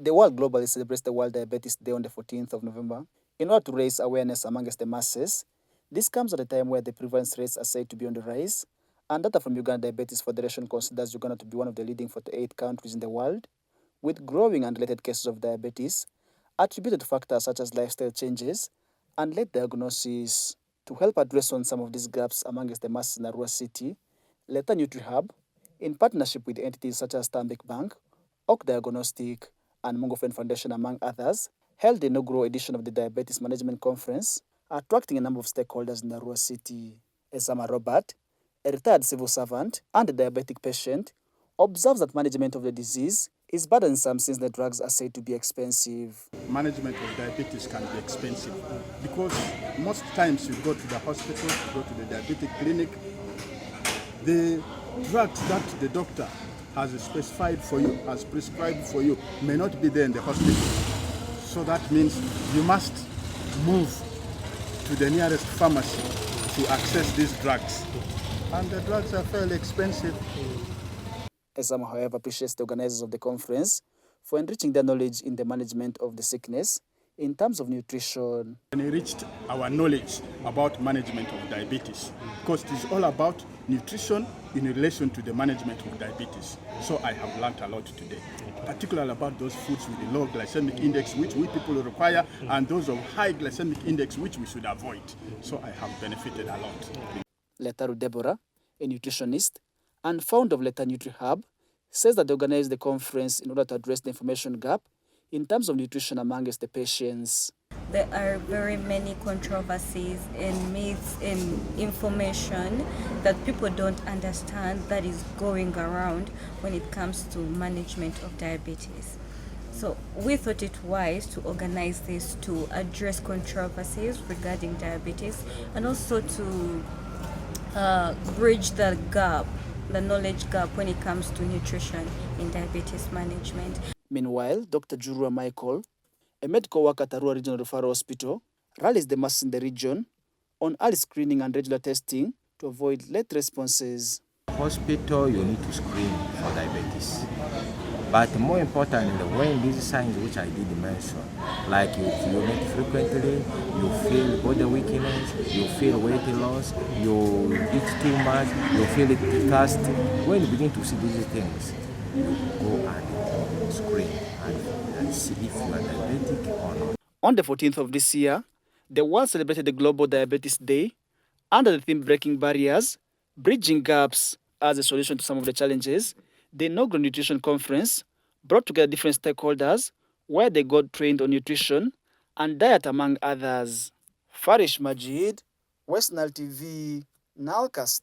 The world globally celebrates the World Diabetes Day on the 14th of November in order to raise awareness amongst the masses. This comes at a time where the prevalence rates are said to be on the rise, and data from Uganda Diabetes Federation considers Uganda to be one of the leading 48 countries in the world, with growing and related cases of diabetes, attributed to factors such as lifestyle changes and late diagnosis. To help address on some of these gaps amongst the masses in Arua City, Leta NutriHub, in partnership with entities such as Stanbic Bank, Oak Diagnostic, and Mungofen Foundation, among others, held the inaugural edition of the Diabetes Management Conference, attracting a number of stakeholders in Arua City. Ezama Robert, a retired civil servant and a diabetic patient, observes that management of the disease is burdensome since the drugs are said to be expensive. Management of diabetes can be expensive because most times you go to the hospital, you go to the diabetic clinic, the drugs that the doctor has specified for you, has prescribed for you, may not be there in the hospital. So that means you must move to the nearest pharmacy to access these drugs. And the drugs are fairly expensive. Ezama, however, appreciates the organizers of the conference for enriching their knowledge in the management of the sickness in terms of nutrition. Enriched our knowledge about management of diabetes because it is all about nutrition in relation to the management of diabetes. So I have learned a lot today, particularly about those foods with a low glycemic index which we people require and those of high glycemic index which we should avoid. So I have benefited a lot. Letaru Deborah, a nutritionist and founder of Leta NutriHub, says that they organized the conference in order to address the information gap in terms of nutrition amongst the patients. There are very many controversies and myths and information that people don't understand that is going around when it comes to management of diabetes. So we thought it wise to organize this to address controversies regarding diabetes and also to bridge the gap, the knowledge gap when it comes to nutrition in diabetes management. Meanwhile, Dr. Jurua Michael, a medical worker at Arua Regional Referral Hospital, rallies the masses in the region on early screening and regular testing to avoid late responses. Hospital, you need to screen for diabetes. But more importantly, when these signs which I did mention, like you urinate frequently, you feel body weakness, you feel weight loss, you eat too much, you feel thirsty, when you begin to see these things, you go and screen and see if you are diabetic or not. On the 14th of this year, the world celebrated the Global Diabetes Day under the theme Breaking Barriers, Bridging Gaps as a solution to some of the challenges. The inaugural nutrition conference brought together different stakeholders where they got trained on nutrition and diet among others. Farish Majid, West Nile TV, Nalcast.